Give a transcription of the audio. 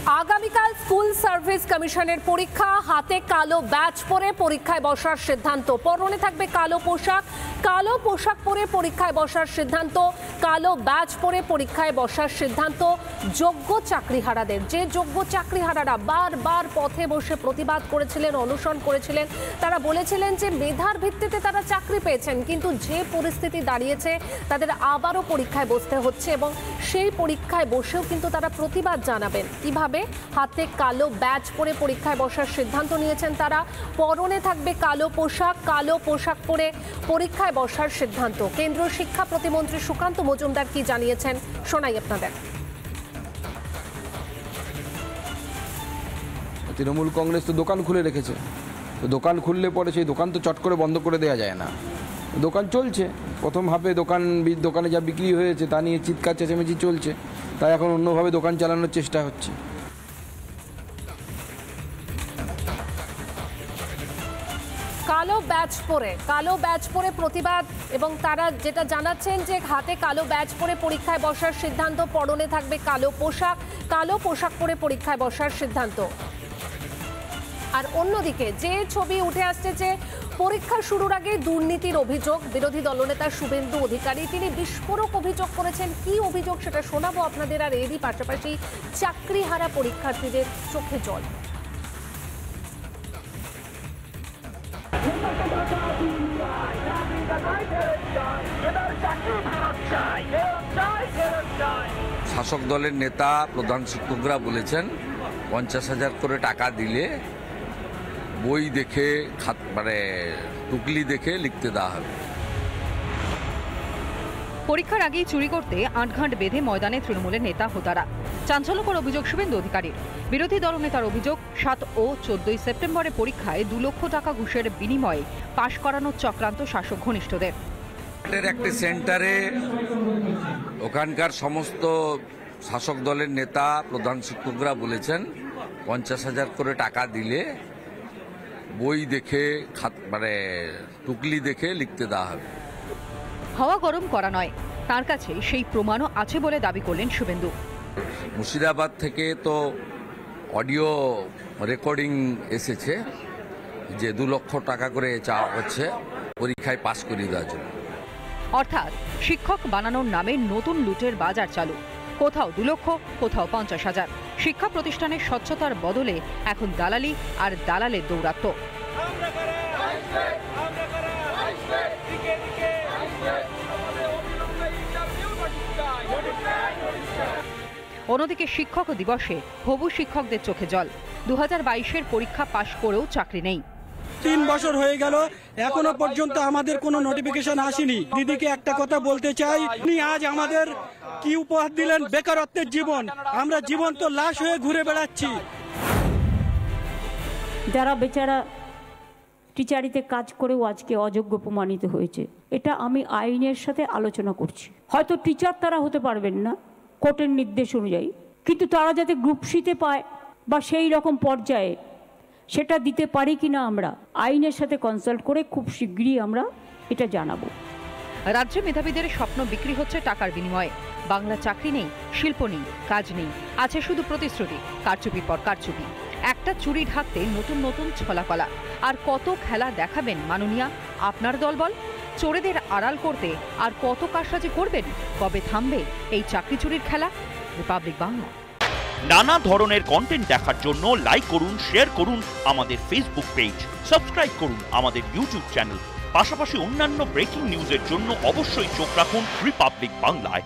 আগামীকাল school service কমিশনের পরীক্ষা, হাতে কালো ব্যাজ পরে পরীক্ষায় বসার সিদ্ধান্ত। পরনে থাকবে কালো পোশাক পরে পরীক্ষায় বসার সিদ্ধান্ত, কালো ব্যাজ পরে পরীক্ষায় বসার সিদ্ধান্ত যোগ্য চাকরিহারাদের। যে যোগ্য চাকরিহারারা বারবার পথে বসে প্রতিবাদ করেছিলেন, অনশন করেছিলেন, তারা বলেছিলেন যে মেধার ভিত্তিতে তারা চাকরি পেয়েছেন, কিন্তু যে পরিস্থিতি দাঁড়িয়েছে তাদের আবারও পরীক্ষায় বসতে হচ্ছে এবং সেই পরীক্ষায় বসেও কিন্তু তারা প্রতিবাদ জানাবেন। কিভাবে? হাতে কালো ব্যাজ পরে পরীক্ষায় বসার সিদ্ধান্ত নিয়েছেন তারা। পরনে থাকবে কালো পোশাক পরে পরীক্ষায় বসার সিদ্ধান্ত। কেন্দ্রীয় শিক্ষা প্রতিমন্ত্রী সুকান্ত মজুমদার কি জানিয়েছেন শোনাই আপনাদের। তৃণমূল কংগ্রেস তো দোকান খুলে রেখেছে, তো দোকান খুললে পরে সেই দোকান তো চট করে বন্ধ করে দেওয়া যায় না। দোকান চলছে, প্রথম হাফে দোকানে যা বিক্রি হয়েছে তা নিয়ে চিৎকার চেঁচামেচি চলছে, তাই এখন অন্যভাবে দোকান চালানোর চেষ্টা হচ্ছে। কালো ব্যাজ পরে প্রতিবাদ, এবং তারা যেটা জানাচ্ছেন যে হাতে কালো ব্যাজ পরে পরীক্ষায় বসার সিদ্ধান্ত, পরনে থাকবে কালো পোশাক পরে পরীক্ষায় বসার সিদ্ধান্ত। আর অন্যদিকে যে ছবি উঠে আসছে যে পরীক্ষা শুরুর আগে দুর্নীতির অভিযোগ, বিরোধী দলনেতা শুভেন্দু অধিকারী তিনি বিস্ফোরক অভিযোগ করেছেন। কি অভিযোগ সেটা শোনাবো আপনাদের। আর এরই পাশাপাশি চাকরিহারা পরীক্ষার্থীদের চোখে জল। শাসক দলের নেতা প্রধান শিক্ষকরা বলেছেন 50,000 করে টাকা দিলে বই দেখে টুকলি দেখে লিখতে দেওয়া হবে। পরীক্ষার আগেই চুরি করতে আঁটঘাঁট বেঁধে ময়দানে তৃণমূলের নেতা হোতারা। চাঞ্চল্যকর অভিযোগ শুভেন্দু অধিকারীর। বিরোধী দলনেতার অভিযোগ 7 ও 14 সেপ্টেম্বরে পরীক্ষায় 2 লক্ষ টাকা ঘুষের বিনিময়ে পাশ করানোর চক্রান্ত শাসক ঘনিষ্ঠদের। একটি সেন্টারে ওখানকার সমস্ত শাসক দলের নেতা প্রধান শিক্ষকরা বলেছেন 50,000 করে টাকা দিলে বই দেখে টুকলি দেখে লিখতে দেওয়া হবে। হাওয়া গরম করা নয়, তার কাছে সেই প্রমাণও আছে বলে দাবি করলেন শুভেন্দু। মুর্শিদাবাদ থেকে তো অডিও রেকর্ডিং এসেছে যে 2 লক্ষ টাকা করে চাওয়া হচ্ছে পরীক্ষায় পাশ করিয়ে দেওয়ার জন্য। অর্থাৎ শিক্ষক বানানোর নামে নতুন লুটের বাজার চালু। কোথাও 2 লক্ষ, কোথাও 50,000। শিক্ষা প্রতিষ্ঠানের স্বচ্ছতার বদলে এখন দালালি আর দালালের দৌরাত্ম্য। অন্যদিকে শিক্ষক দিবসে হবু শিক্ষকদের চোখে জল। 2022-এর পরীক্ষা পাশ করেও চাকরি নেই। 3 বছর হয়ে গেল, এখনো পর্যন্ত আমাদের কোনো নোটিফিকেশন আসেনি। দিদিকে একটা কথা বলতে চাই, উনি আজ আমাদের কি উপহার দিলেন? বেকারত্বের জীবন। আমরা জীবন্ত লাশ হয়ে ঘুরে বেড়াচ্ছি। যারা বেচারা টিচারিতে কাজ করেও আজকে অযোগ্য প্রমাণিত হয়েছে, এটা আমি আইনের সাথে আলোচনা করছি। হয়তো টিচার তারা হতে পারবেন না কোর্টের নির্দেশ অনুযায়ী, কিন্তু তারা যাতে গ্রুপ সিতে পায় বা সেই রকম পর্যায়ে সেটা দিতে পারি কিনা আমরা আইনের সাথে কনসাল্ট করে খুব শীঘ্রই আমরা এটা জানাবো। রাজ্যে মেধাবীদের স্বপ্ন বিক্রি হচ্ছে টাকার বিনিময়ে। বাংলা চাকরি নেই, শিল্প নেই, কাজ নেই, আছে শুধু প্রতিশ্রুতি, কারচুপি পর কারচুপি। একটা চুরি ঢাকতে নতুন নতুন ছলাকলা। আর কত খেলা দেখাবেন মাননীয়া আপনার দলবল? চোরেদের আড়াল করতে আর কত কারসাজি করবেন? কবে থামবে এই চাকরি চুরির খেলা? রিপাবলিক বাংলা। নানা ধরনের কন্টেন্ট দেখার জন্য লাইক করুন, শেয়ার করুন আমাদের ফেসবুক পেজ, সাবস্ক্রাইব করুন আমাদের ইউটিউব চ্যানেল। পাশাপাশি অন্যান্য ব্রেকিং নিউজের জন্য অবশ্যই চোখ রাখুন রিপাবলিক বাংলায়।